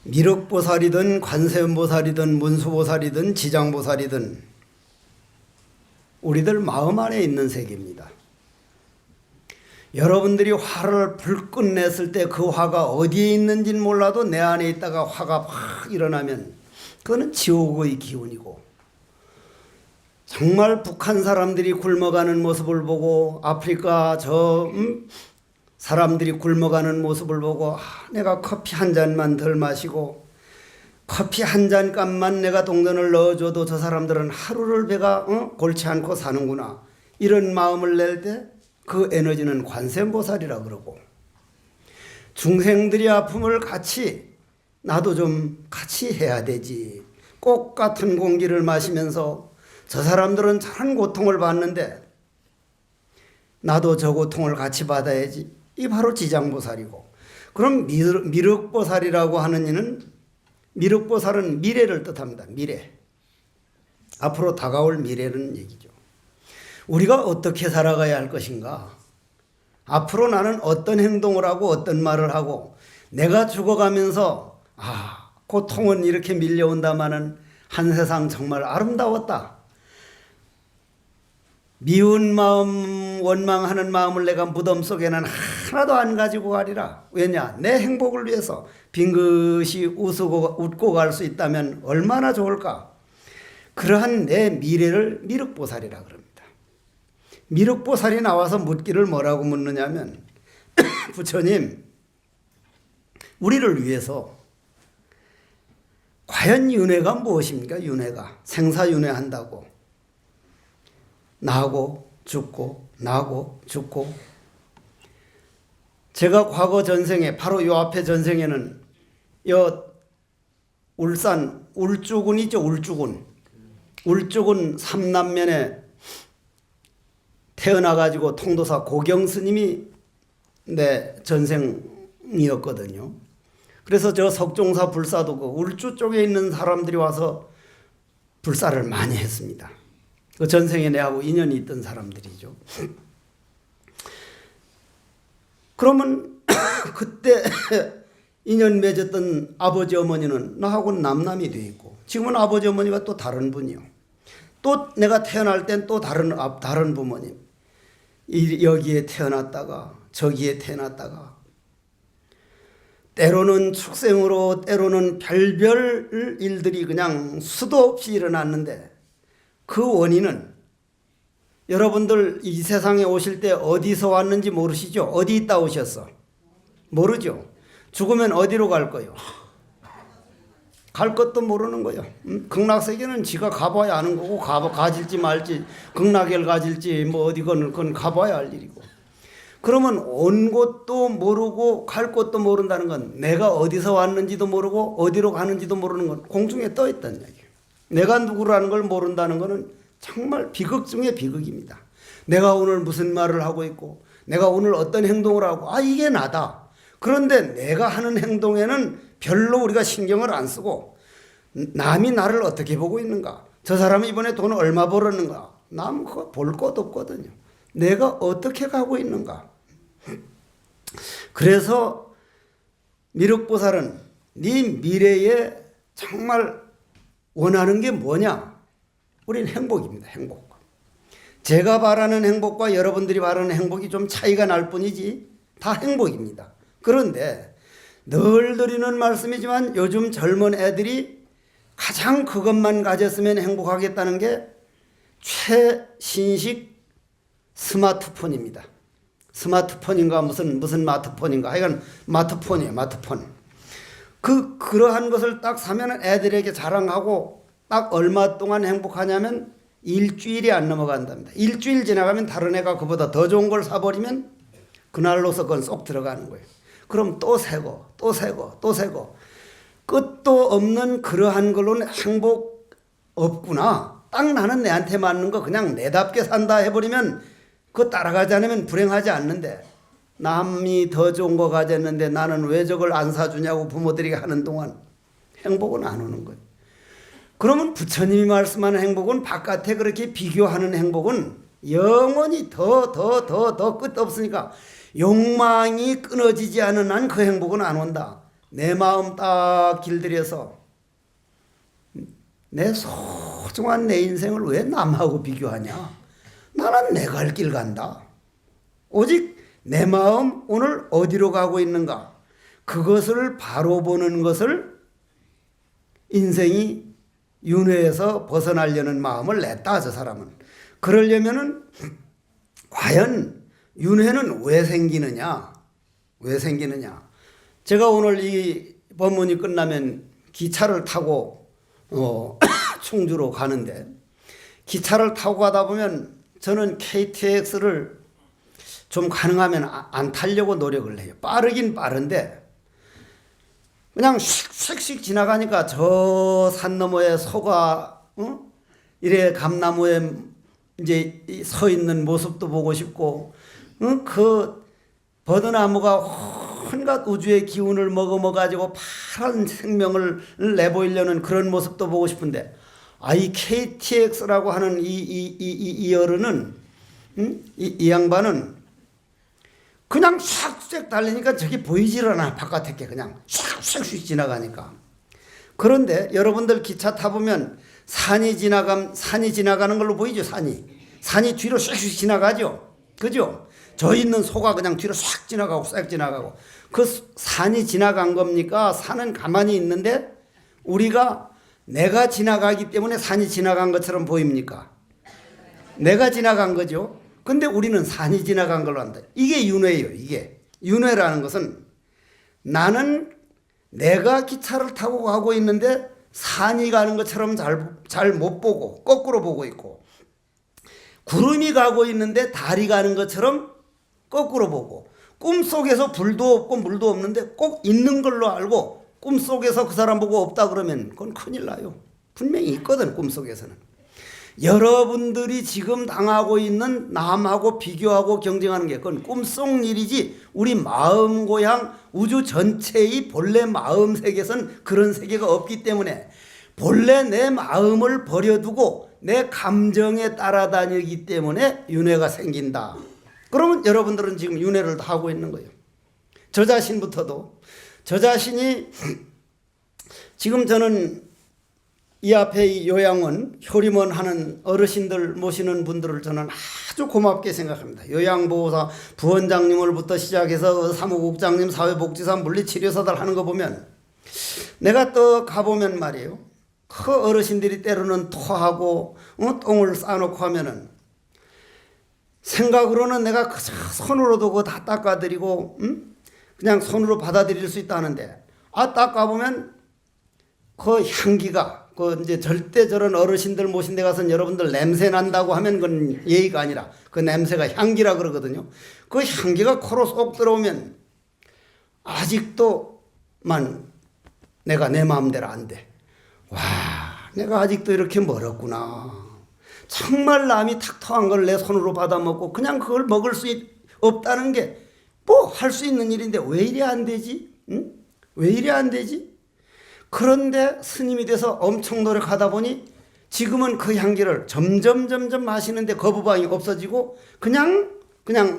미륵보살이든 관세음보살이든 문수보살이든 지장보살이든 우리들 마음 안에 있는 세계입니다. 여러분들이 화를 불끈 냈을 때 그 화가 어디에 있는지는 몰라도 내 안에 있다가 화가 확 일어나면 그거는 지옥의 기운이고, 정말 북한 사람들이 굶어가는 모습을 보고 아프리카 사람들이 굶어가는 모습을 보고 내가 커피 한 잔만 덜 마시고 커피 한 잔 값만 내가 동전을 넣어줘도 저 사람들은 하루를 배가 골치 않고 사는구나, 이런 마음을 낼 때 그 에너지는 관세음보살이라 그러고, 중생들이 아픔을 같이 나도 좀 같이 해야 되지, 꽃 같은 공기를 마시면서 저 사람들은 저런 고통을 받는데 나도 저 고통을 같이 받아야지, 이 바로 지장보살이고, 그럼 미륵보살이라고 하는 이는, 미륵보살은 미래를 뜻합니다. 미래, 앞으로 다가올 미래라는 얘기죠. 우리가 어떻게 살아가야 할 것인가, 앞으로 나는 어떤 행동을 하고 어떤 말을 하고, 내가 죽어가면서 고통은 이렇게 밀려온다마는 한 세상 정말 아름다웠다, 미운 마음, 원망하는 마음을 내가 무덤 속에는 하나도 안 가지고 가리라. 왜냐? 내 행복을 위해서 빙긋이 웃고 갈 수 있다면 얼마나 좋을까? 그러한 내 미래를 미륵보살이라 그럽니다. 미륵보살이 나와서 묻기를 뭐라고 묻느냐면 부처님, 우리를 위해서 과연 윤회가 무엇입니까? 윤회가 생사윤회한다고 나고 죽고 나고 죽고, 제가 과거 전생에 바로 요 앞에 전생에는 울산 울주군이죠. 울주군 삼남면에 태어나가지고 통도사 고경 스님이 내 전생이었거든요. 그래서 저 석종사 불사도 그 울주 쪽에 있는 사람들이 와서 불사를 많이 했습니다. 그 전생에 내하고 인연이 있던 사람들이죠. 그러면 그때 인연 맺었던 아버지 어머니는 나하고는 남남이 돼 있고, 지금은 아버지 어머니가 또 다른 분이요. 또 내가 태어날 땐 또 다른 부모님, 여기에 태어났다가 저기에 태어났다가, 때로는 축생으로 때로는 별별 일들이 그냥 수도 없이 일어났는데, 그 원인은 여러분들 이 세상에 오실 때 어디서 왔는지 모르시죠? 어디 있다 오셨어? 모르죠? 죽으면 어디로 갈 거요? 갈 것도 모르는 거요. 극락세계는 지가 가봐야 아는 거고, 가질지 말지, 극락을 가질지 뭐 어디건 그건 가봐야 할 일이고. 그러면 온 곳도 모르고 갈 곳도 모른다는 건 내가 어디서 왔는지도 모르고 어디로 가는지도 모르는 건 공중에 떠 있다는 얘기예요. 내가 누구라는 걸 모른다는 것은 정말 비극 중에 비극입니다. 내가 오늘 무슨 말을 하고 있고, 내가 오늘 어떤 행동을 하고, 이게 나다. 그런데 내가 하는 행동에는 별로 우리가 신경을 안 쓰고, 남이 나를 어떻게 보고 있는가, 저 사람이 이번에 돈 얼마 벌었는가, 남 그거 볼 것 없거든요. 내가 어떻게 가고 있는가. 그래서 미륵보살은 네 미래에 정말 원하는 게 뭐냐? 우리는 행복입니다. 행복. 제가 바라는 행복과 여러분들이 바라는 행복이 좀 차이가 날 뿐이지 다 행복입니다. 그런데 늘 드리는 말씀이지만 요즘 젊은 애들이 가장 그것만 가졌으면 행복하겠다는 게 최신식 스마트폰입니다. 스마트폰인가 무슨 마트폰인가, 하여간 마트폰이에요. 마트폰. 그러한 것을 딱 사면 애들에게 자랑하고, 딱 얼마 동안 행복하냐면 일주일이 안 넘어간답니다. 일주일 지나가면 다른 애가 그보다 더 좋은 걸 사버리면 그날로서 그건 쏙 들어가는 거예요. 그럼 또 새고 또 새고 또 새고, 끝도 없는 그러한 걸로는 행복 없구나. 딱 나는 내한테 맞는 거 그냥 내답게 산다 해버리면 그거 따라가지 않으면 불행하지 않는데, 남이 더 좋은 거 가졌는데 나는 왜 저걸 안 사주냐고 부모들이 하는 동안 행복은 안 오는 거예요. 그러면 부처님이 말씀하는 행복은, 바깥에 그렇게 비교하는 행복은 영원히 더 끝 없으니까 욕망이 끊어지지 않은 한 그 행복은 안 온다. 내 마음 딱 길들여서 내 소중한 내 인생을 왜 남하고 비교하냐? 나는 내 갈 길 간다. 오직 내 마음 오늘 어디로 가고 있는가? 그것을 바로 보는 것을 인생이 윤회에서 벗어나려는 마음을 냈다, 저 사람은. 그러려면은 과연 윤회는 왜 생기느냐? 왜 생기느냐? 제가 오늘 이 법문이 끝나면 기차를 타고 충주로 가는데, 기차를 타고 가다 보면 저는 KTX를 좀 가능하면 안 타려고 노력을 해요. 빠르긴 빠른데 그냥 씩씩 지나가니까 저 산 너머에 소가 이래 감나무에 이제 서 있는 모습도 보고 싶고, 그 버드나무가 온갖 우주의 기운을 머금어가지고 파란 생명을 내보이려는 그런 모습도 보고 싶은데, 이 KTX라고 하는 이 어른은, 이 양반은 그냥 샥샥 달리니까 저기 보이질 않아. 바깥에 게 그냥 샥샥 지나가니까. 그런데 여러분들 기차 타보면 산이 지나가는 걸로 보이죠. 산이 뒤로 샥샥 지나가죠. 그죠? 저 있는 소가 그냥 뒤로 싹 지나가고 싹 지나가고. 그 산이 지나간 겁니까? 산은 가만히 있는데 우리가 내가 지나가기 때문에 산이 지나간 것처럼 보입니까? 내가 지나간 거죠. 근데 우리는 산이 지나간 걸로 한다. 이게 윤회예요. 이게 윤회라는 것은 나는 내가 기차를 타고 가고 있는데 산이 가는 것처럼 잘 못 보고 거꾸로 보고 있고, 구름이 가고 있는데 달이 가는 것처럼 거꾸로 보고, 꿈속에서 불도 없고 물도 없는데 꼭 있는 걸로 알고 꿈속에서 그 사람 보고 없다 그러면 그건 큰일 나요. 분명히 있거든, 꿈속에서는. 여러분들이 지금 당하고 있는 남하고 비교하고 경쟁하는 게 그건 꿈속 일이지, 우리 마음 고향 우주 전체의 본래 마음 세계에선 그런 세계가 없기 때문에 본래 내 마음을 버려두고 내 감정에 따라다니기 때문에 윤회가 생긴다. 그러면 여러분들은 지금 윤회를 다 하고 있는 거예요. 저 자신부터도, 저 자신이 지금 저는 이 앞에 이 요양원, 효림원 하는 어르신들 모시는 분들을 저는 아주 고맙게 생각합니다. 요양보호사 부원장님을부터 시작해서 사무국장님, 사회복지사, 물리치료사들 하는 거 보면 내가 또 가보면 말이에요. 그 어르신들이 때로는 토하고 똥을 싸놓고 하면은 생각으로는 내가 그저 손으로도 그거 다 닦아드리고 그냥 손으로 받아들일 수 있다는데, 닦아보면 그 향기가, 이제 절대 저런 어르신들 모신 데 가서는 여러분들 냄새 난다고 하면 그건 예의가 아니라 그 냄새가 향기라 그러거든요. 그 향기가 코로 쏙 들어오면 아직도만 내가 내 마음대로 안 돼. 와, 내가 아직도 이렇게 멀었구나. 정말 남이 탁 토한 걸 내 손으로 받아 먹고 그냥 그걸 먹을 수 없다는 게 뭐 할 수 있는 일인데 왜 이래 안 되지? 왜 이래 안 되지? 그런데 스님이 돼서 엄청 노력하다 보니 지금은 그 향기를 점점 마시는데 거부감이 없어지고 그냥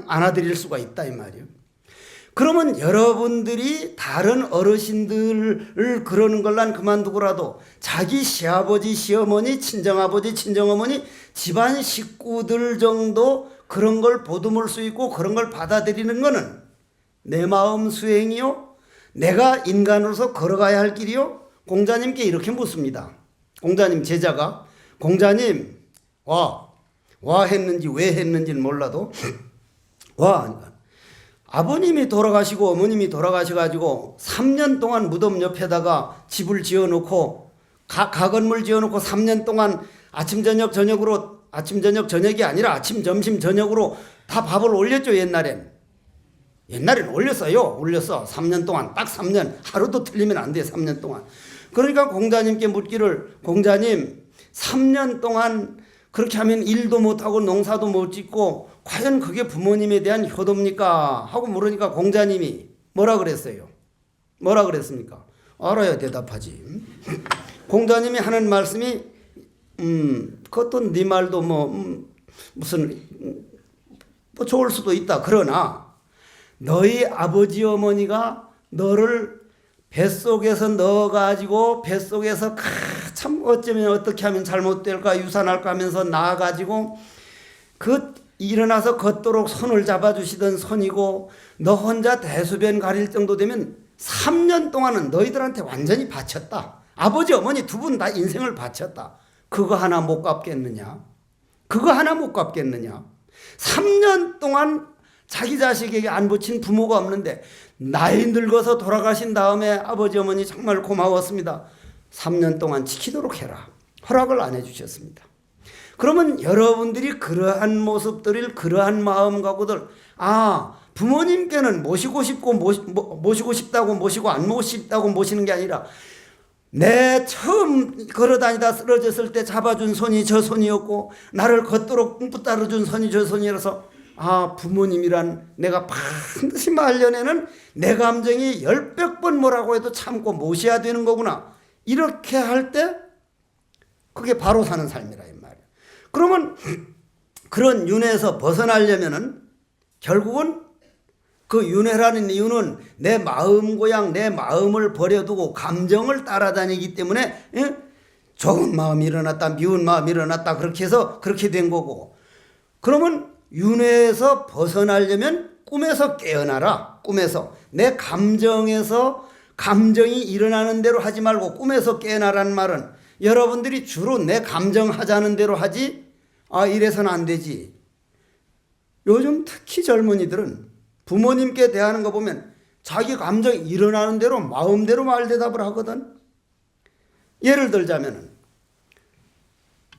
안아드릴 수가 있다 이 말이에요. 그러면 여러분들이 다른 어르신들을 그러는 걸 난 그만두고라도 자기 시아버지, 시어머니, 친정아버지, 친정어머니, 집안 식구들 정도 그런 걸 보듬을 수 있고 그런 걸 받아들이는 거는 내 마음 수행이요, 내가 인간으로서 걸어가야 할 길이요. 공자님께 이렇게 묻습니다. 공자님 제자가, 공자님 와 했는지 왜 했는지는 몰라도 와, 아버님이 돌아가시고 어머님이 돌아가셔가지고 3년 동안 무덤 옆에다가 집을 지어놓고 가건물 지어놓고 3년 동안 아침 저녁 저녁으로, 아침 저녁 저녁이 아니라 아침 점심 저녁으로 다 밥을 올렸죠. 옛날엔 올렸어요. 3년 동안, 딱 3년, 하루도 틀리면 안 돼요. 3년 동안. 그러니까 공자님께 묻기를, 공자님 3년 동안 그렇게 하면 일도 못하고 농사도 못 짓고 과연 그게 부모님에 대한 효도입니까? 하고 물으니까 공자님이 뭐라 그랬어요? 뭐라 그랬습니까? 알아야 대답하지. 공자님이 하는 말씀이 그것도 네 말도 무슨 좋을 수도 있다. 그러나 너희 아버지 어머니가 너를 뱃속에서 넣어가지고 뱃속에서 참 어쩌면 어떻게 하면 잘못될까 유산할까 하면서 낳아가지고 그 일어나서 걷도록 손을 잡아주시던 손이고 너 혼자 대소변 가릴 정도 되면 3년 동안은 너희들한테 완전히 바쳤다. 아버지 어머니 두 분 다 인생을 바쳤다. 그거 하나 못 갚겠느냐? 그거 하나 못 갚겠느냐? 3년 동안 자기 자식에게 안 붙인 부모가 없는데 나이 늙어서 돌아가신 다음에 아버지 어머니 정말 고마웠습니다. 3년 동안 지키도록 해라. 허락을 안 해주셨습니다. 그러면 여러분들이 그러한 모습들을 그러한 마음 가구들 부모님께는 모시고 싶고 모시고 싶다고 모시고 안 모시고 싶다고 모시는 게 아니라 내 처음 걸어다니다 쓰러졌을 때 잡아준 손이 저 손이었고 나를 걷도록 붙들어준 손이 저 손이라서 부모님이란 내가 반드시 말년에는 내 감정이 10번 뭐라고 해도 참고 모셔야 되는 거구나. 이렇게 할 때 그게 바로 사는 삶이라 이 말이야. 그러면 그런 윤회에서 벗어나려면은 결국은 그 윤회라는 이유는 내 마음 고향 내 마음을 버려두고 감정을 따라다니기 때문에 좋은 마음이 일어났다 미운 마음이 일어났다 그렇게 해서 그렇게 된 거고 그러면 윤회에서 벗어나려면 꿈에서 깨어나라. 꿈에서 내 감정에서 감정이 일어나는 대로 하지 말고 꿈에서 깨어나라는 말은 여러분들이 주로 내 감정 하자는 대로 하지 이래서는 안 되지. 요즘 특히 젊은이들은 부모님께 대하는 거 보면 자기 감정이 일어나는 대로 마음대로 말대답을 하거든. 예를 들자면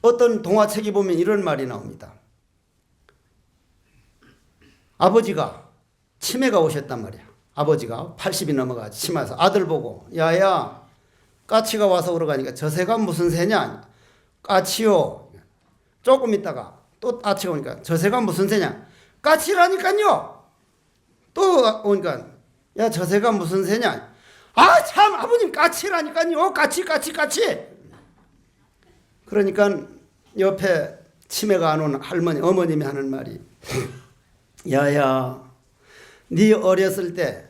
어떤 동화책이 보면 이런 말이 나옵니다. 아버지가 치매가 오셨단 말이야. 아버지가 80이 넘어가 치매에서 아들 보고 야야 까치가 와서 그러가니까 저 새가 무슨 새냐. 까치요. 조금 있다가 또 까치가 오니까 저 새가 무슨 새냐. 까치라니까요. 또 오니까 야 저 새가 무슨 새냐. 참 아버님 까치라니까요. 까치. 그러니까 옆에 치매가 안 온 할머니 어머님이 하는 말이 야야 네 어렸을 때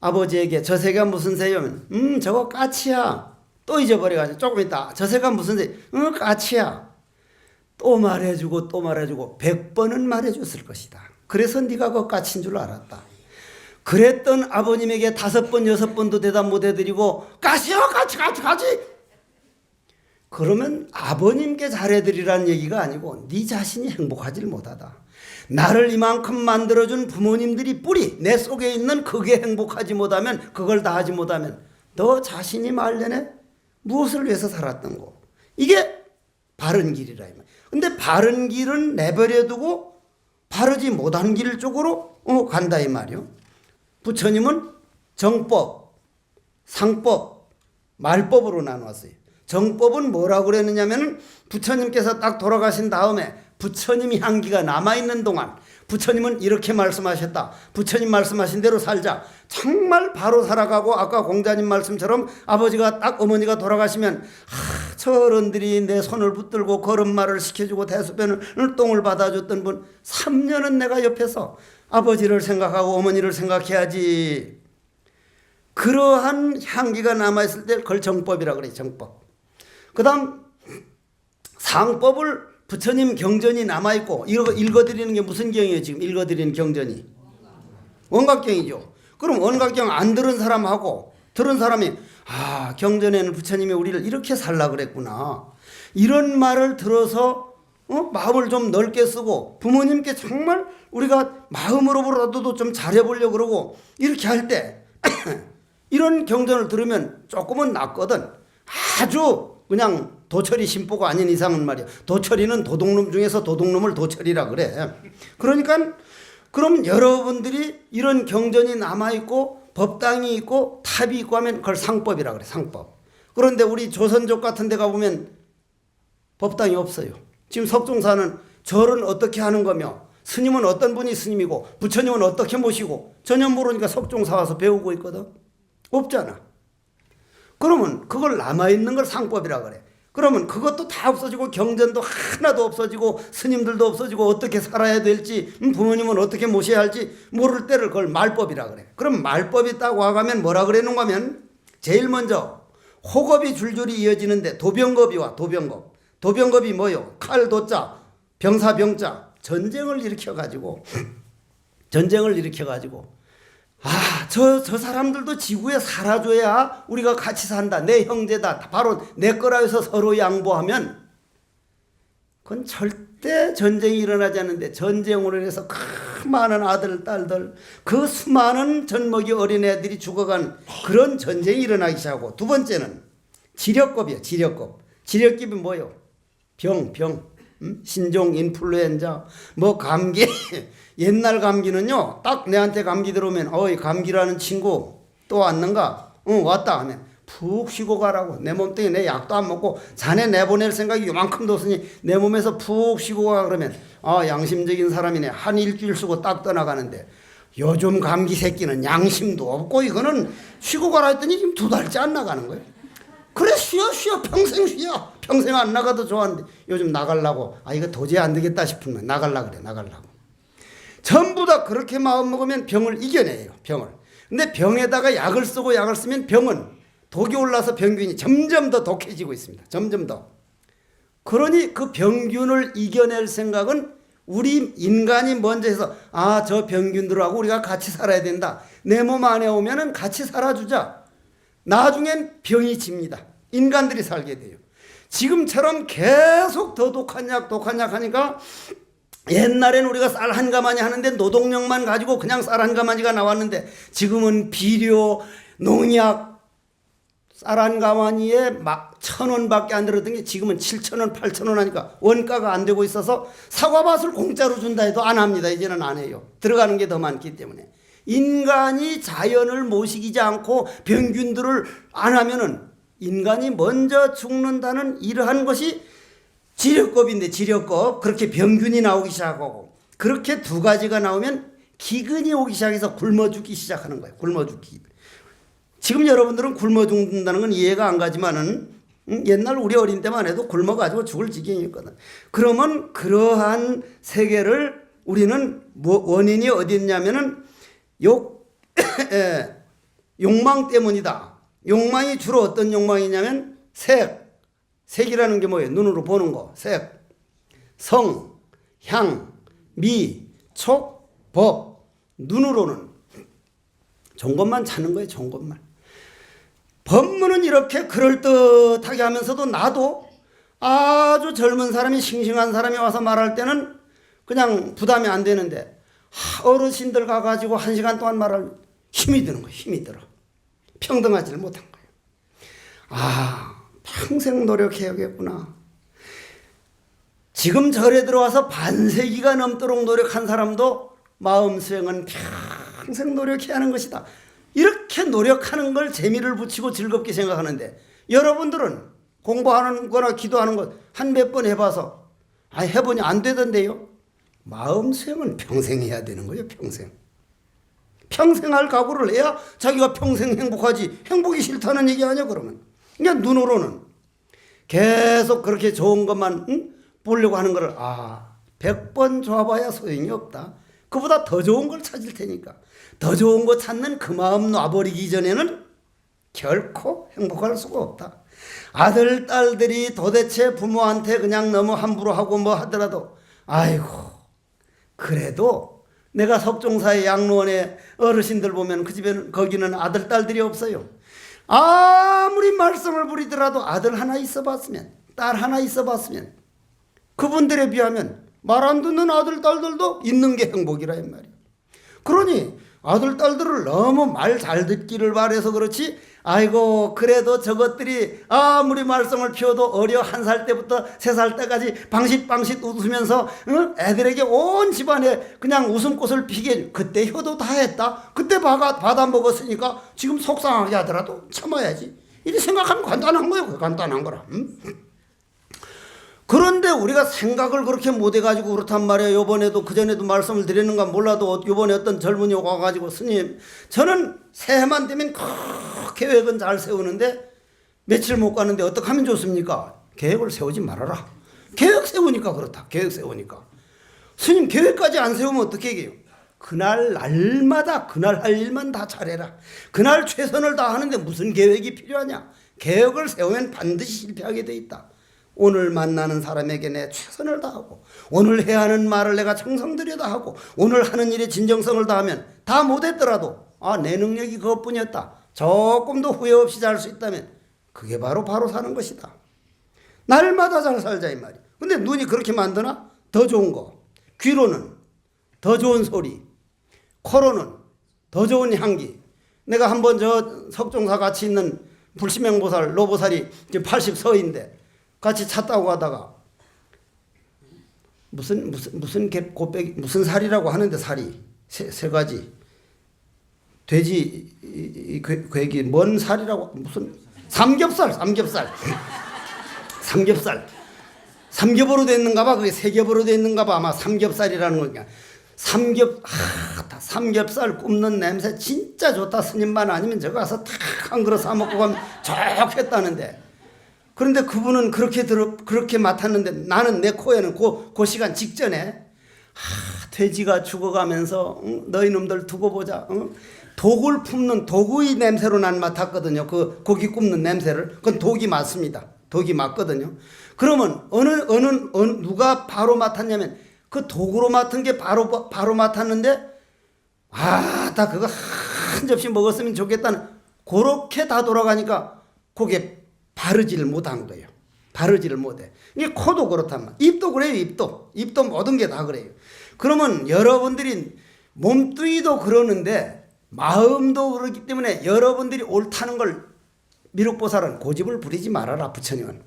아버지에게 저 새가 무슨 새냐면 저거 까치야. 또 잊어버려가지고 조금 있다 저 새가 무슨 새. 까치야. 또 말해주고 100번은 말해줬을 것이다. 그래서 네가 그 까치인 줄 알았다. 그랬던 아버님에게 5번 6번도 대답 못 해드리고 까치요 까치. 그러면 아버님께 잘해드리라는 얘기가 아니고 네 자신이 행복하지를 못하다. 나를 이만큼 만들어준 부모님들이 뿌리 내 속에 있는 그게 행복하지 못하면 그걸 다 하지 못하면 너 자신이 말년에 무엇을 위해서 살았던 거. 이게 바른 길이라. 근데 바른 길은 내버려두고 바르지 못한 길 쪽으로 간다 이 말이요. 부처님은 정법, 상법, 말법으로 나누었어요. 정법은 뭐라고 그랬느냐면 부처님께서 딱 돌아가신 다음에 부처님 향기가 남아있는 동안 부처님은 이렇게 말씀하셨다. 부처님 말씀하신 대로 살자. 정말 바로 살아가고 아까 공자님 말씀처럼 아버지가 딱 어머니가 돌아가시면 저 어른들이 내 손을 붙들고 걸음마를 시켜주고 대소변을 똥을 받아줬던 분 3년은 내가 옆에서 아버지를 생각하고 어머니를 생각해야지. 그러한 향기가 남아있을 때 그걸 정법이라고 그래. 정법. 그 다음 상법을 부처님 경전이 남아있고 이거 읽어드리는 게 무슨 경이에요? 지금 읽어드리는 경전이 원각경이죠. 그럼 원각경 안 들은 사람하고 들은 사람이 경전에는 부처님이 우리를 이렇게 살라 그랬구나 이런 말을 들어서 마음을 좀 넓게 쓰고 부모님께 정말 우리가 마음으로라도 좀 잘해보려고 그러고 이렇게 할 때 이런 경전을 들으면 조금은 낫거든. 아주 그냥 도철이 심보가 아닌 이상은 말이야. 도철이는 도둑놈 중에서 도둑놈을 도철이라 그래. 그러니까 그럼 여러분들이 이런 경전이 남아있고 법당이 있고 탑이 있고 하면 그걸 상법이라 그래. 상법. 그런데 우리 조선족 같은 데 가보면 법당이 없어요. 지금 석종사는 절은 어떻게 하는 거며 스님은 어떤 분이 스님이고 부처님은 어떻게 모시고 전혀 모르니까 석종사 와서 배우고 있거든. 없잖아. 그러면 그걸 남아있는 걸 상법이라 그래. 그러면 그것도 다 없어지고 경전도 하나도 없어지고 스님들도 없어지고 어떻게 살아야 될지 부모님은 어떻게 모셔야 할지 모를 때를 그걸 말법이라 그래. 그럼 말법이 딱 와가면 뭐라 그래는가 하면 제일 먼저 호겁이 줄줄이 이어지는데 도병겁이와 도병겁. 도병겁이 뭐요? 칼 도자 병사 병자 전쟁을 일으켜가지고 저 사람들도 지구에 살아줘야 우리가 같이 산다. 내 형제다. 바로 내 거라 해서 서로 양보하면 그건 절대 전쟁이 일어나지 않는데 전쟁으로 인해서 그 많은 아들, 딸들, 그 수많은 젖먹이 어린애들이 죽어간 그런 전쟁이 일어나기 시작하고 두 번째는 지력급이에요. 지력급. 지력급이 뭐예요? 병. 신종, 인플루엔자, 뭐 감기. 옛날 감기는요, 딱 내한테 감기 들어오면, 어이, 감기라는 친구 또 왔는가? 응, 왔다 하면 푹 쉬고 가라고. 내 몸뚱이 내 약도 안 먹고 자네 내보낼 생각이 요만큼도 없으니 내 몸에서 푹 쉬고 가. 그러면, 아, 양심적인 사람이네. 한 일주일 쓰고 딱 떠나가는데, 요즘 감기 새끼는 양심도 없고, 이거는 쉬고 가라 했더니 지금 2달째 안 나가는 거예요. 그래, 쉬어. 평생 쉬어. 평생 안 나가도 좋아하는데, 요즘 나가려고. 아, 이거 도저히 안 되겠다 싶으면 나가려고 그래, 나가려고. 전부 다 그렇게 마음 먹으면 병을 이겨내요. 병을. 근데 병에다가 약을 쓰면 병은 독이 올라서 병균이 점점 더 독해지고 있습니다. 점점 더. 그러니 그 병균을 이겨낼 생각은 우리 인간이 먼저 해서 저 병균들하고 우리가 같이 살아야 된다. 내 몸 안에 오면은 같이 살아주자. 나중엔 병이 집니다. 인간들이 살게 돼요. 지금처럼 계속 더 독한 약 하니까 옛날엔 우리가 쌀 한 가마니 하는데 노동력만 가지고 그냥 쌀 한 가마니가 나왔는데 지금은 비료, 농약, 쌀 한 가마니에 막 1,000원밖에 안 들었던 게 지금은 7,000원, 8,000원 하니까 원가가 안 되고 있어서 사과밭을 공짜로 준다 해도 안 합니다. 이제는 안 해요. 들어가는 게 더 많기 때문에. 인간이 자연을 모시지 않고 병균들을 안 하면은 인간이 먼저 죽는다는 이러한 것이 지력급인데 지력급 그렇게 병균이 나오기 시작하고 그렇게 두 가지가 나오면 기근이 오기 시작해서 굶어 죽기 시작하는 거예요. 굶어 죽기. 지금 여러분들은 굶어 죽는다는 건 이해가 안 가지만은 옛날 우리 어린 때만 해도 굶어가지고 죽을 지경이었거든. 그러면 그러한 세계를 우리는 원인이 어디 있냐면은 욕망 때문이다. 욕망이 주로 어떤 욕망이냐면 색이라는 게 뭐예요? 눈으로 보는 거. 색, 성, 향, 미, 촉, 법. 눈으로는 좋은 것만 찾는 거예요. 좋은 것만. 법문은 이렇게 그럴듯하게 하면서도 나도 아주 젊은 사람이 싱싱한 사람이 와서 말할 때는 그냥 부담이 안 되는데 어르신들 가가지고 1시간 동안 말하면 힘이 드는 거예요. 힘이 들어. 평등하지를 못한 거예요. 평생 노력해야겠구나. 지금 절에 들어와서 반세기가 넘도록 노력한 사람도 마음 수행은 평생 노력해야 하는 것이다. 이렇게 노력하는 걸 재미를 붙이고 즐겁게 생각하는데 여러분들은 공부하는 거나 기도하는 것 한 몇 번 해봐서 해보니 안 되던데요. 마음 수행은 평생 해야 되는 거예요. 평생 할 각오를 해야 자기가 평생 행복하지. 행복이 싫다는 얘기 아니야 그러면. 그냥 눈으로는 계속 그렇게 좋은 것만 보려고 하는 거를 100번 줘봐야 소용이 없다. 그보다 더 좋은 걸 찾을 테니까 더 좋은 거 찾는 그 마음 놔버리기 전에는 결코 행복할 수가 없다. 아들 딸들이 도대체 부모한테 그냥 너무 함부로 하고 뭐 하더라도 아이고 그래도 내가 석종사의 양로원에 어르신들 보면 그 집에는 거기는 아들 딸들이 없어요. 아무리 말썽을 부리더라도 아들 하나 있어봤으면 딸 하나 있어봤으면 그분들에 비하면 말 안 듣는 아들 딸들도 있는 게 행복이라 이 말이야. 그러니 아들 딸들을 너무 말 잘 듣기를 바래서 그렇지 아이고 그래도 저것들이 아무리 말썽을 피워도 어려 1살 때부터 3살 때까지 방싯방싯 웃으면서 애들에게 온 집안에 그냥 웃음꽃을 피게 그때 효도 다 했다. 그때 받아 먹었으니까 지금 속상하게 하더라도 참아야지. 이렇게 생각하면 간단한 거예요. 간단한 거라. 그런데 우리가 생각을 그렇게 못해가지고 그렇단 말이에요. 요번에도 그전에도 말씀을 드렸는가 몰라도 요번에 어떤 젊은이 와가지고 스님 저는 새해만 되면 계획은 잘 세우는데 며칠 못 가는데 어떻게 하면 좋습니까? 계획을 세우지 말아라. 계획 세우니까 그렇다. 계획 세우니까. 스님 계획까지 안 세우면 어떻게 해요? 그날 날마다 그날 할 일만 다 잘해라. 그날 최선을 다하는데 무슨 계획이 필요하냐? 계획을 세우면 반드시 실패하게 돼 있다. 오늘 만나는 사람에게 내 최선을 다하고 오늘 해야 하는 말을 내가 정성 들여 다하고 오늘 하는 일에 진정성을 다하면 다 못했더라도 내 능력이 그것뿐이었다. 조금 더 후회 없이 살 수 있다면 그게 바로 사는 것이다. 날마다 잘 살자 이 말이야. 근데 눈이 그렇게 만드나? 더 좋은 거. 귀로는 더 좋은 소리. 코로는 더 좋은 향기. 내가 한번 저 석종사 같이 있는 불시명보살 노보살이 이제 80서인데 같이 차 타고 가다가 무슨 곱빼기 무슨 살이라고 하는데 살이 세 가지 돼지 괴기 뭔 살이라고 무슨 삼겹살 삼겹으로 됐는가 봐. 그게 세 겹으로 됐는가 봐. 아마 삼겹살이라는 거냐. 삼겹살 굽는 냄새 진짜 좋다. 스님만 아니면 저거 가서 탁 한 그릇 사 먹고 가면 좋겠다는데. 그런데 그분은 그렇게 맡았는데 나는 내 코에는 그 시간 직전에 돼지가 죽어가면서 너희 놈들 두고 보자. 독을 품는 독의 냄새로 난 맡았거든요. 그 고기 굽는 냄새를. 그건 독이 맞습니다. 독이 맞거든요. 그러면 누가 바로 맡았냐면 그 독으로 맡은 게 바로 맡았는데 다 그거 한 접시 먹었으면 좋겠다는 그렇게 다 돌아가니까 그게 바르지를 못한 거예요. 바르지를 못해. 이게 코도 그렇단 말이에요. 입도 그래요. 입도 모든 게 다 그래요. 그러면 여러분들이 몸뚱이도 그러는데 마음도 그렇기 때문에 여러분들이 옳다는 걸 미륵보살은 고집을 부리지 말아라. 부처님은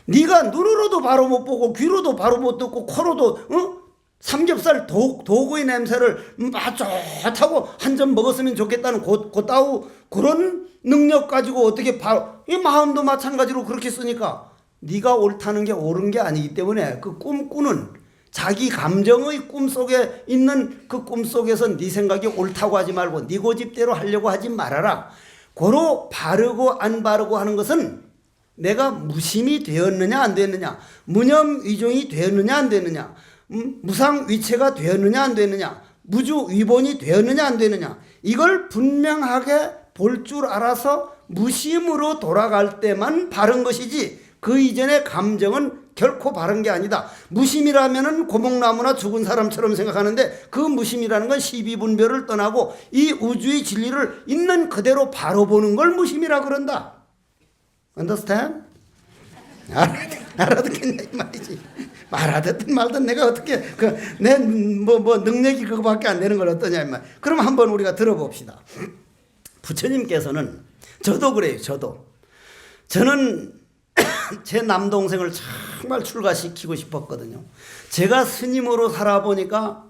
네가 눈으로도 바로 못 보고 귀로도 바로 못 듣고 코로도 삼겹살 도구의 냄새를 좋다고 한 점 먹었으면 좋겠다는 그따우 그런 능력 가지고 어떻게 바로 이 마음도 마찬가지로 그렇게 쓰니까 네가 옳다는 게 옳은 게 아니기 때문에 그 꿈꾸는 자기 감정의 꿈속에 있는 그 꿈속에서 네 생각이 옳다고 하지 말고 네 고집대로 하려고 하지 말아라. 고로 바르고 안 바르고 하는 것은 내가 무심이 되었느냐 안 되었느냐, 무념위종이 되었느냐 안 되었느냐, 무상위체가 되었느냐 안 되었느냐, 무주위본이 되었느냐 안 되느냐, 이걸 분명하게 볼 줄 알아서 무심으로 돌아갈 때만 바른 것이지 그 이전의 감정은 결코 바른 게 아니다. 무심이라면은 고목나무나 죽은 사람처럼 생각하는데 그 무심이라는 건 시비분별을 떠나고 이 우주의 진리를 있는 그대로 바로 보는 걸 무심이라 그런다. Understand? 알아듣겠냐 이 말이지. 알아듣든 말든 내가 어떻게 내 능력이 그거밖에 안 되는 걸 어떠냐 이 말. 그럼 한번 우리가 들어봅시다. 부처님께서는 저도 그래요. 저는 제 남동생을 정말 출가시키고 싶었거든요. 제가 스님으로 살아보니까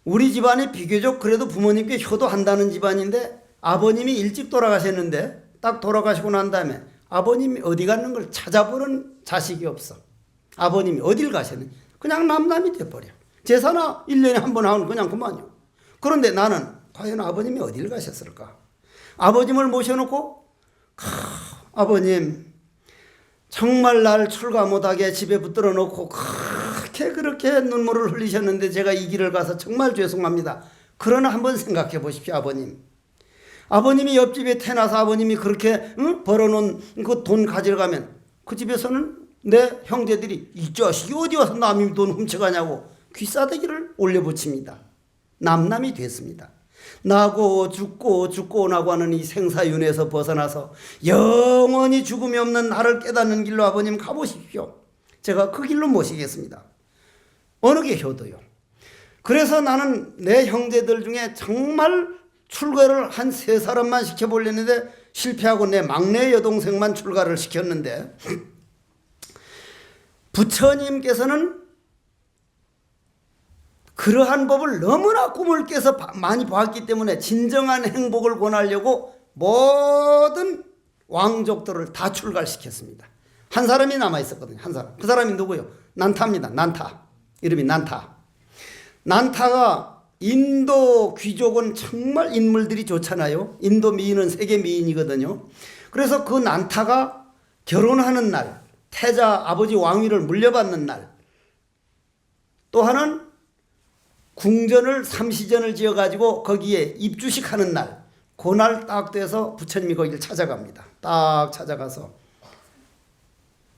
우리 집안이 비교적 그래도 부모님께 효도한다는 집안인데 아버님이 일찍 돌아가셨는데 딱 돌아가시고 난 다음에 아버님이 어디 가는 걸 찾아보는 자식이 없어. 아버님이 어딜 가셨는지 그냥 남남이 돼버려. 제사나 1년에 한 번 하면 그냥 그만요. 그런데 나는 과연 아버님이 어딜 가셨을까? 아버님을 모셔놓고 아버님 정말 날 출가 못하게 집에 붙들어 놓고 그렇게 눈물을 흘리셨는데 제가 이 길을 가서 정말 죄송합니다. 그러나 한번 생각해 보십시오. 아버님이 옆집에 태어나서 아버님이 그렇게 벌어놓은 그 돈 가지러 가면 그 집에서는 내 형제들이 이 자식이 어디 와서 남의 돈 훔쳐가냐고 귀싸대기를 올려붙입니다. 남남이 됐습니다. 나고 죽고 나고 하는 이 생사윤회에서 벗어나서 영원히 죽음이 없는 나를 깨닫는 길로 아버님 가보십시오. 제가 그 길로 모시겠습니다. 어느 게 효도요? 그래서 나는 내 형제들 중에 정말 출가를 한 3사람만 시켜보려는데 실패하고 내 막내 여동생만 출가를 시켰는데 부처님께서는 그러한 법을 너무나 꿈을 깨서 많이 봤기 때문에 진정한 행복을 권하려고 모든 왕족들을 다 출가시켰습니다. 한 사람이 남아있었거든요. 한 사람. 그 사람이 누구요? 난타입니다. 난타. 이름이 난타. 난타가 인도 귀족은 정말 인물들이 좋잖아요. 인도 미인은 세계 미인이거든요. 그래서 그 난타가 결혼하는 날 태자 아버지 왕위를 물려받는 날, 또 하나는 궁전을 삼시전을 지어가지고 거기에 입주식 하는 날, 그날 딱 돼서 부처님이 거기를 찾아갑니다. 딱 찾아가서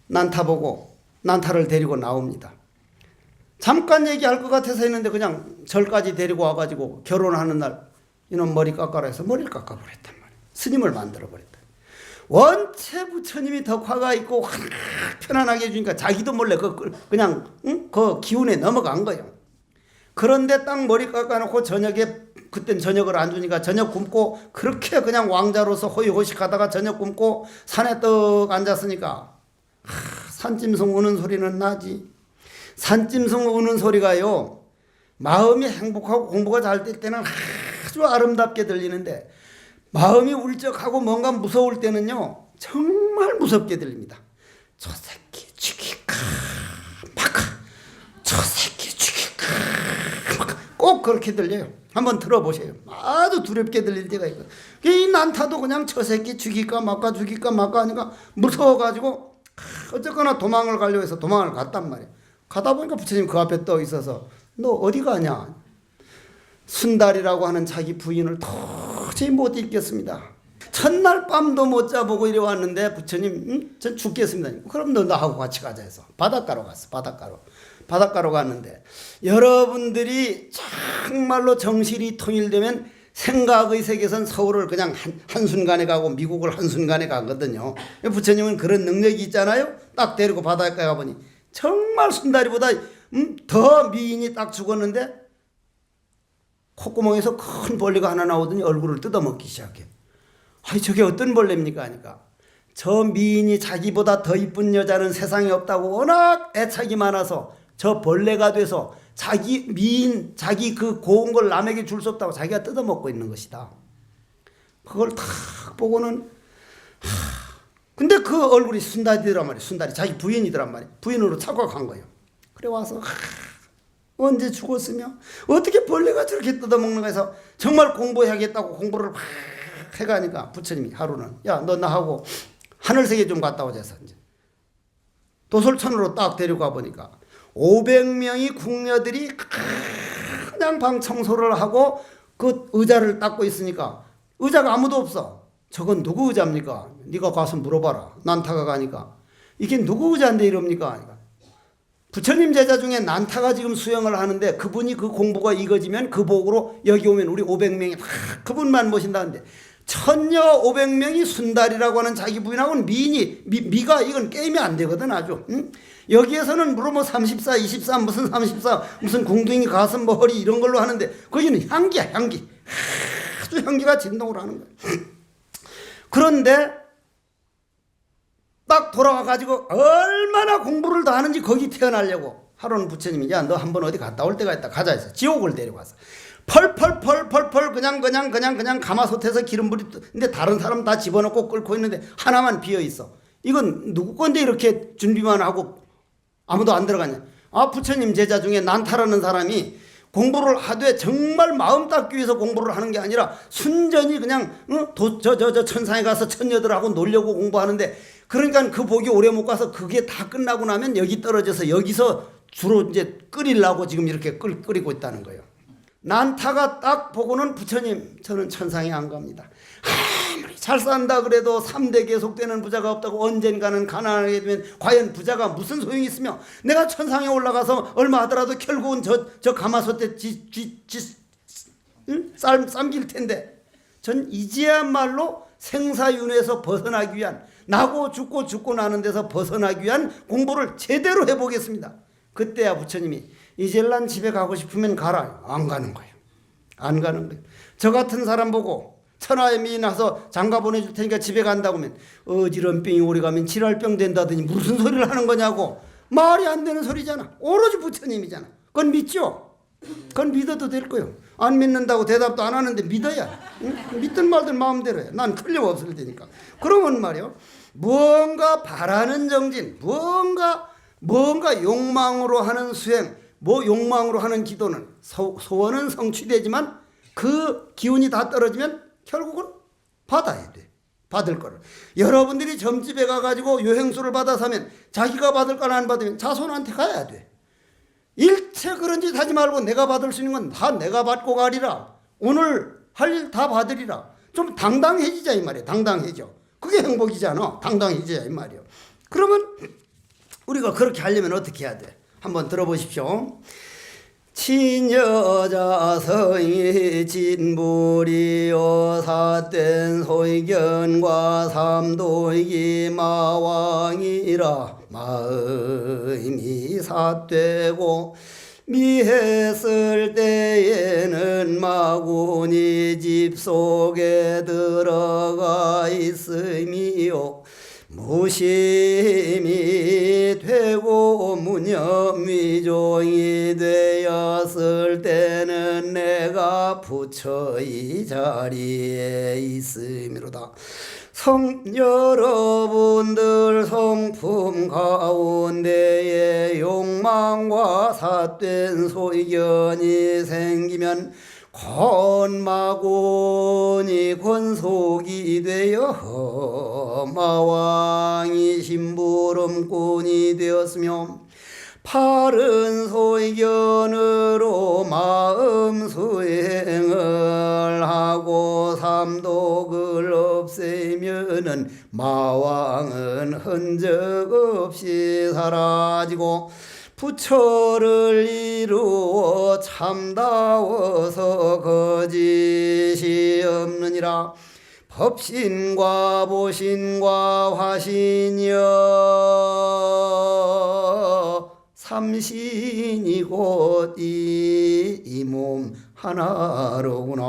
난타 보고 난타를 데리고 나옵니다. 잠깐 얘기할 것 같아서 했는데 그냥 절까지 데리고 와가지고 결혼하는 날 이놈 머리 깎아라 해서 머리를 깎아버렸단 말이에요. 스님을 만들어버렸다. 원체 부처님이 덕화가 있고 편안하게 해주니까 자기도 몰래 그냥 그 기운에 넘어간 거예요. 그런데 딱 머리 깎아놓고 저녁에, 그땐 저녁을 안 주니까 저녁 굶고 그렇게 그냥 왕자로서 호의호식하다가 저녁 굶고 산에 떡 앉았으니까 산짐승 우는 소리는 나지. 산짐승 우는 소리가요, 마음이 행복하고 공부가 잘 될 때는 아주 아름답게 들리는데 마음이 울적하고 뭔가 무서울 때는요 정말 무섭게 들립니다. 저 새끼 죽일까 말까, 저 새끼 죽일까 말까, 꼭 그렇게 들려요. 한번 들어보세요. 아주 두렵게 들릴 때가 있거든요. 이 난타도 그냥 저 새끼 죽일까 말까 죽일까 말까 하니까 무서워가지고 어쨌거나 도망을 가려고 해서 도망을 갔단 말이에요. 가다 보니까 부처님 그 앞에 떠 있어서 너 어디 가냐. 순달이라고 하는 자기 부인을 도저히 못 잊겠습니다. 첫날 밤도 못 자보고 이래 왔는데 부처님 전 죽겠습니다. 그럼 너 나하고 같이 가자 해서 바닷가로 갔어. 바닷가로 갔는데 여러분들이 정말로 정신이 통일되면 생각의 세계선 서울을 그냥 한순간에 가고 미국을 한순간에 가거든요. 부처님은 그런 능력이 있잖아요. 딱 데리고 바닷가에 가보니 정말 순다리보다 더 미인이 딱 죽었는데 콧구멍에서 큰 벌레가 하나 나오더니 얼굴을 뜯어먹기 시작해. 아니 저게 어떤 벌레입니까 하니까 저 미인이 자기보다 더 이쁜 여자는 세상에 없다고 워낙 애착이 많아서 저 벌레가 돼서 자기 미인, 자기 그 고운 걸 남에게 줄 수 없다고 자기가 뜯어먹고 있는 것이다. 그걸 탁 보고는 근데 그 얼굴이 순다리더란 말이에요. 순다리 자기 부인이더란 말이에요. 부인으로 착각한 거예요. 그래 와서 언제 죽었으며 어떻게 벌레가 저렇게 뜯어먹는가 해서 정말 공부해야겠다고 공부를 막 해가니까 부처님이 하루는 야 너 나하고 하늘세계 좀 갔다 오자 해서 이제 도솔천으로 딱 데려가 보니까 500명이 궁녀들이 그냥 방 청소를 하고 그 의자를 닦고 있으니까 의자가 아무도 없어. 저건 누구 의자입니까? 네가 가서 물어봐라. 난타가 가니까 이게 누구 의자인데 이럽니까? 하니까 부처님 제자 중에 난타가 지금 수행을 하는데 그분이 그 공부가 이거지면 그 복으로 여기 오면 우리 500명이 다 그분만 모신다는데 천여 500명이 순달이라고 하는 자기 부인하고는 미가 이건 게임이 안 되거든 아주. 응? 여기에서는 물론 뭐 34, 23 무슨 34 무슨 궁둥이 가슴 머리 이런 걸로 하는데 거기는 향기야 향기. 아주 향기가 진동을 하는 거야. 그런데 딱 돌아와가지고 얼마나 공부를 다 하는지 거기 태어나려고 하루는 부처님이 야 너 한번 어디 갔다 올 때가 있다 가자 해서 지옥을 데려가서 펄펄 그냥 가마솥에서 기름불이 근데 다른 사람 다 집어넣고 끓고 있는데 하나만 비어있어. 이건 누구 건데 이렇게 준비만 하고 아무도 안 들어가냐. 아 부처님 제자 중에 난타라는 사람이 공부를 하되 정말 마음 닦기 위해서 공부를 하는 게 아니라 순전히 그냥 저 천상에 가서 천녀들하고 놀려고 공부하는데 그러니까 그 복이 오래 못 가서 그게 다 끝나고 나면 여기 떨어져서 여기서 주로 이제 끓이려고 지금 이렇게 끓이고 있다는 거예요. 난타가 딱 보고는 부처님 저는 천상에 안 갑니다. 아무리 잘 산다 그래도 3대 계속되는 부자가 없다고 언젠가는 가난하게 되면 과연 부자가 무슨 소용이 있으며 내가 천상에 올라가서 얼마 하더라도 결국은 저 가마솥에 삶길 텐데 전 이제야말로 생사윤회에서 벗어나기 위한 나고 죽고 나는 데서 벗어나기 위한 공부를 제대로 해보겠습니다. 그때야 부처님이 이제 난 집에 가고 싶으면 가라. 안 가는 거예요. 안 가는 거예요. 저 같은 사람 보고 천하의 미인 와서 장가 보내줄 테니까 집에 간다고 하면 어지러운 병이 오래 가면 질랄병 된다더니 무슨 소리를 하는 거냐고. 말이 안 되는 소리잖아. 오로지 부처님이잖아. 그건 믿죠? 그건 믿어도 될 거예요. 안 믿는다고 대답도 안 하는데 믿어야. 응? 믿든 말든 마음대로 해. 난 틀림없을 테니까. 그러면 말이요. 무언가 바라는 정진, 무언가 욕망으로 하는 수행, 욕망으로 하는 기도는 소원은 성취되지만 그 기운이 다 떨어지면 결국은 받아야 돼. 받을 거를. 여러분들이 점집에 가가지고 요행수를 받아서 하면 자기가 받을 건 안 받으면 자손한테 가야 돼. 일체 그런 짓 하지 말고 내가 받을 수 있는 건 다 내가 받고 가리라. 오늘 할 일 다 받으리라. 좀 당당해지자 이 말이에요. 당당해져. 그게 행복이잖아. 당당해지자 이 말이에요. 그러면 우리가 그렇게 하려면 어떻게 해야 돼? 한번 들어보십시오. 친여자성이 진불이요 사된 소견과 삼도이기 마왕이라 마음이 삿되고 미했을 때에는 마군이 집 속에 들어가 있음이요 무심이 되고 무념미종이 되었을 때는 내가 부처의 자리에 있음이로다. 여러분들 성품 가운데에 욕망과 삿된 소견이 생기면 권마군이 권속이 되어 마왕이 심부름꾼이 되었으며 바른 소견으로 마음 수행을 하고 삼독을 없애면은 마왕은 흔적 없이 사라지고 부처를 이루어 참다워서 거짓이 없느니라. 법신과 보신과 화신이여 삼신이 곧 이 몸 하나로구나.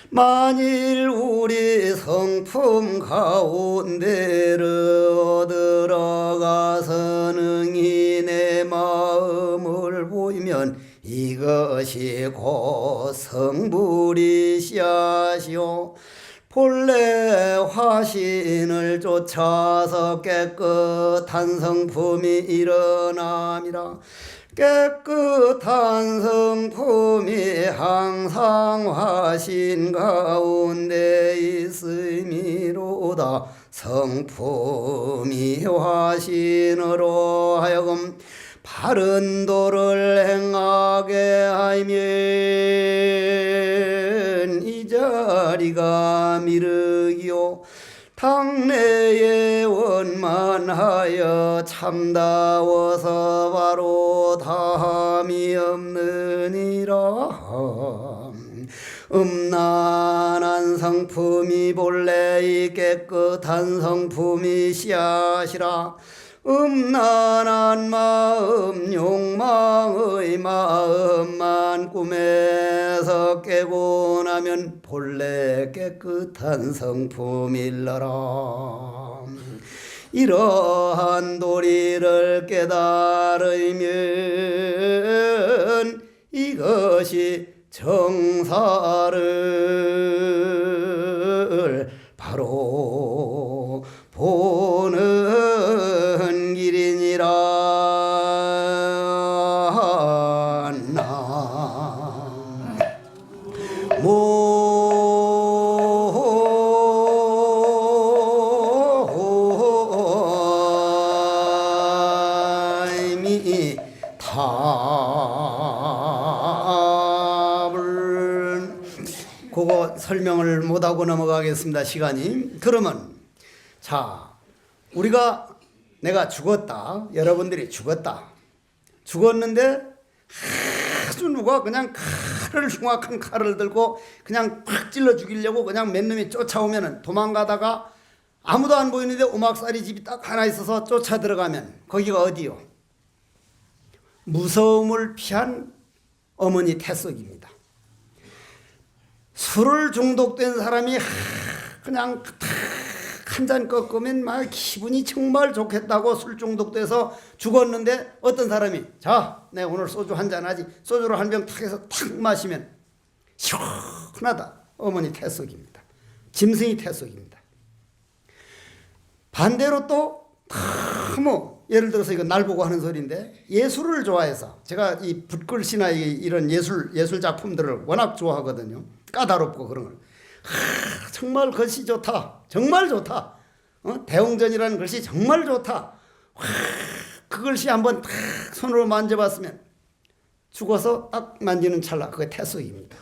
만일 우리 성품 가운데로 들어가서 능히 내 마음을 보이면 이것이 곧 성불이 씨앗이요 본래 화신을 쫓아서 깨끗한 성품이 일어남이라. 깨끗한 성품이 항상 화신 가운데 있음이로다. 성품이 화신으로 하여금 바른 도를 행하게 하면 이 자리가 미륵이요 당내에 원만하여 참다워서 바로 다함이 없느니라. 음란한 성품이 본래 이 깨끗한 성품이 씨앗이라. 음란한 마음 욕망의 마음만 꿈에서 깨고 나면 본래 깨끗한 성품일러라. 이러한 도리를 깨달으면 이것이 정사를 바로 보는 길이니라. 모임이 답을 그거 설명을 못하고 넘어가겠습니다. 시간이. 그러면 자, 내가 죽었다. 여러분들이 죽었는데 아주 누가 그냥 흉악한 칼을 들고 그냥 팍 찔러 죽이려고 그냥 몇 놈이 쫓아오면은 도망가다가 아무도 안 보이는데 오막살이 집이 딱 하나 있어서 쫓아 들어가면 거기가 어디요? 무서움을 피한 어머니 태석입니다. 술을 중독된 사람이 그냥 한 잔 꺾으면 막 기분이 정말 좋겠다고 술 중독돼서 죽었는데 어떤 사람이 자, 내가 오늘 소주 한 잔 하지. 소주를 한 병 탁 해서 탁 마시면 시원하다. 어머니 태석입니다. 짐승이 태석입니다. 반대로 또 예를 들어서 이거 날 보고 하는 소리인데 예술을 좋아해서 제가 이 붓글씨나 이런 예술 작품들을 워낙 좋아하거든요. 까다롭고 그런 걸. 정말 글씨 좋다. 정말 좋다. 대웅전이라는 글씨 정말 좋다. 그 글씨 한번 딱 손으로 만져봤으면 죽어서 딱 만지는 찰나 그게 태수입니다.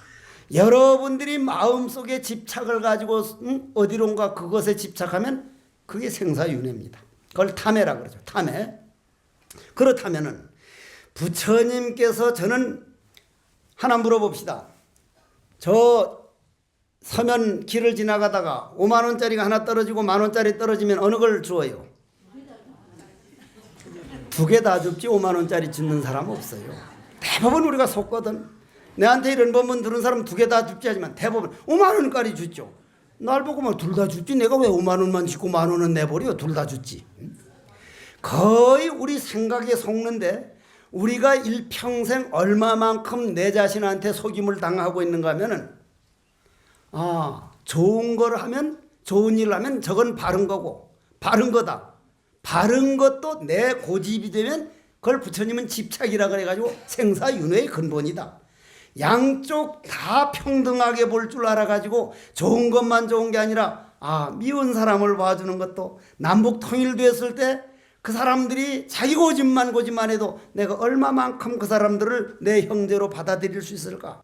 여러분들이 마음속에 집착을 가지고 어디론가 그것에 집착하면 그게 생사윤회입니다. 그걸 탐해라 그러죠. 탐해. 그렇다면은 부처님께서 저는 하나 물어봅시다. 저 서면 길을 지나가다가 5만 원짜리가 하나 떨어지고 1만 원짜리 떨어지면 어느 걸 주어요? 두 개 다 줍지 5만 원짜리 주는 사람 없어요. 대부분 우리가 속거든. 내한테 이런 법문 들은 사람 두 개 다 줍지 하지만 대부분 5만 원까지 줬죠. 날 보고 막 둘 다 줬지. 내가 왜 5만 원만 줬고 1만 원은 내버려. 둘 다 줬지. 거의 우리 생각에 속는데 우리가 일평생 얼마만큼 내 자신한테 속임을 당하고 있는가 하면은 좋은 걸 하면 좋은 일을 하면 저건 바른 거고 바른 거다. 바른 것도 내 고집이 되면 그걸 부처님은 집착이라 그래가지고 생사윤회의 근본이다. 양쪽 다 평등하게 볼 줄 알아가지고 좋은 것만 좋은 게 아니라 미운 사람을 봐주는 것도 남북 통일됐을 때 그 사람들이 자기 고집만 해도 내가 얼마만큼 그 사람들을 내 형제로 받아들일 수 있을까?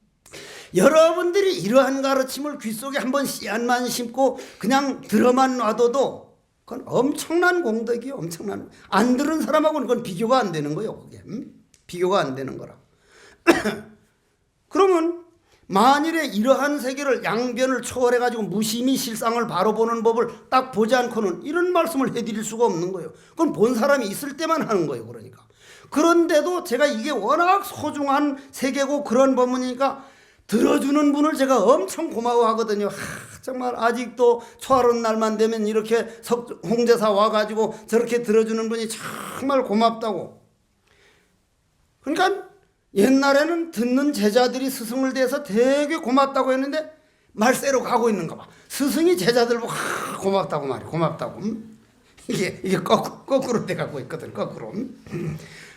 여러분들이 이러한 가르침을 귓속에 한번 씨앗만 심고 그냥 들어만 놔둬도 그건 엄청난 공덕이요. 엄청난. 안 들은 사람하고는 그건 비교가 안 되는 거예요. 그게. 비교가 안 되는 거라. 그러면 만일에 이러한 세계를 양변을 초월해가지고 무심히 실상을 바로 보는 법을 딱 보지 않고는 이런 말씀을 해드릴 수가 없는 거예요. 그건 본 사람이 있을 때만 하는 거예요. 그러니까. 그런데도 제가 이게 워낙 소중한 세계고 그런 법문이니까 들어주는 분을 제가 엄청 고마워하거든요. 정말 아직도 초하루는 날만 되면 이렇게 홍제사 와가지고 저렇게 들어주는 분이 정말 고맙다고. 그러니까 옛날에는 듣는 제자들이 스승을 대해서 되게 고맙다고 했는데 말세로 가고 있는가 봐. 스승이 제자들 보고 고맙다고 말이야. 고맙다고. 이게 거꾸로 돼가고 있거든. 거꾸로.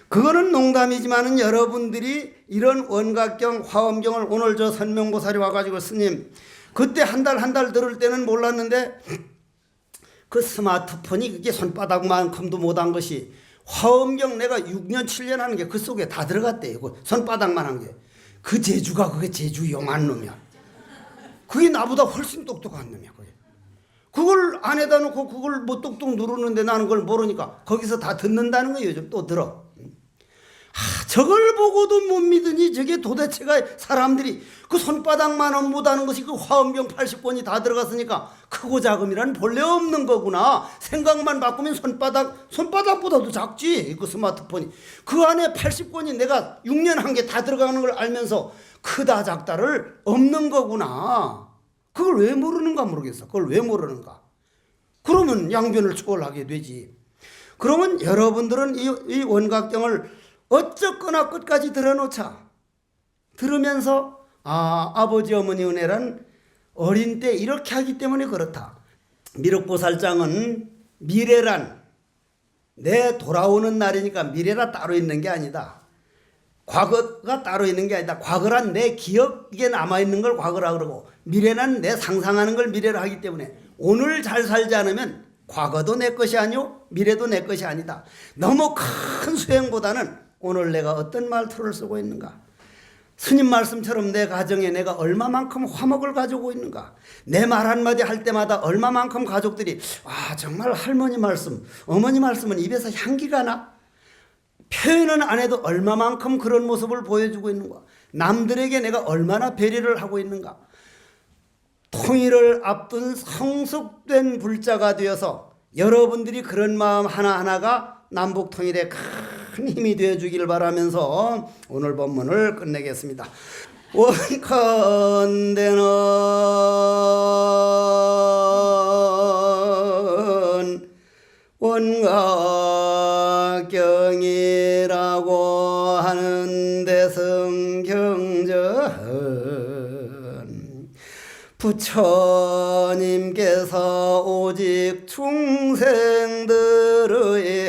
그거는 농담이지만은 여러분들이 이런 원각경, 화엄경을 오늘 저 선명보살이 와가지고 스님 그때 한 달 들을 때는 몰랐는데 그 스마트폰이 그게 손바닥만큼도 못한 것이 화엄경 내가 6년 7년 하는 게 그 속에 다 들어갔대요. 그 손바닥만 한 게. 그 제주가 그게 제주 용한 놈이야. 그게 나보다 훨씬 똑똑한 놈이야. 그게. 그걸 안에다 놓고 그걸 뭐 똑똑 누르는데 나는 그걸 모르니까 거기서 다 듣는다는 거예요. 요즘 또 들어. 저걸 보고도 못 믿으니 저게 도대체가 사람들이 그 손바닥만 못하는 것이 그 화엄경 80권이 다 들어갔으니까 크고 작음이란 본래 없는 거구나. 생각만 바꾸면 손바닥보다도 작지. 그 스마트폰이. 그 안에 80권이 내가 6년 한 게 다 들어가는 걸 알면서 크다 작다를 없는 거구나. 그걸 왜 모르는가 모르겠어. 그걸 왜 모르는가. 그러면 양변을 초월하게 되지. 그러면 여러분들은 이 원각경을 어쨌거나 끝까지 들어놓자. 들으면서 아버지 어머니 은혜란 어린 때 이렇게 하기 때문에 그렇다. 미륵보살장은 미래란 내 돌아오는 날이니까 미래라 따로 있는 게 아니다. 과거가 따로 있는 게 아니다. 과거란 내 기억에 남아있는 걸 과거라 그러고 미래는 내 상상하는 걸 미래라 하기 때문에 오늘 잘 살지 않으면 과거도 내 것이 아니오 미래도 내 것이 아니다. 너무 큰 수행보다는 오늘 내가 어떤 말투를 쓰고 있는가. 스님 말씀처럼 내 가정에 내가 얼마만큼 화목을 가지고 있는가. 내 말 한마디 할 때마다 얼마만큼 가족들이 정말 할머니 말씀 어머니 말씀은 입에서 향기가 나. 표현은 안 해도 얼마만큼 그런 모습을 보여주고 있는가. 남들에게 내가 얼마나 배려를 하고 있는가. 통일을 앞둔 성숙된 불자가 되어서 여러분들이 그런 마음 하나하나가 남북 통일에 큰 힘이 되어주길 바라면서 오늘 법문을 끝내겠습니다. 원컨대는 원각경이라고 하는데 성경전 부처님께서 오직 중생들의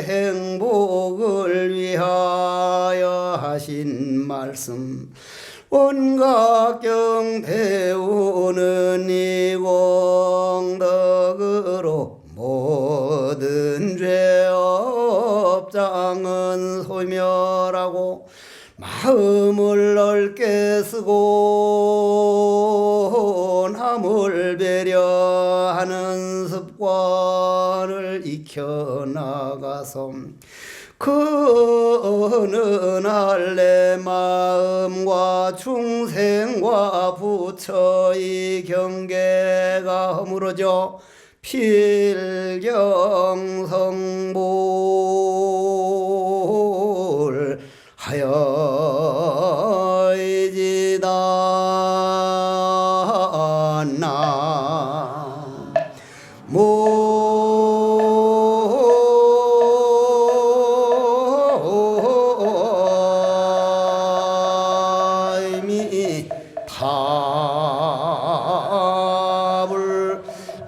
행복을 위하여 하신 말씀 원각경 배우는 이공덕으로 모든 죄업장은 소멸하고 마음을 넓게 쓰고 남을 배려하는 습관을 익혀나가서 그 어느 날 내 마음과 중생과 부처의 경계가 허물어져 필경성불 하여지다 나무미 답을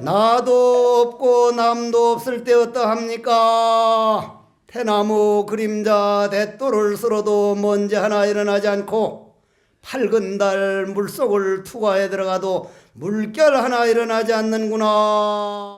나도 없고 남도 없을 때 어떠합니까? 대나무 그림자 대도를 쓸어도 먼지 하나 일어나지 않고 밝은 달 물속을 투과해 들어가도 물결 하나 일어나지 않는구나.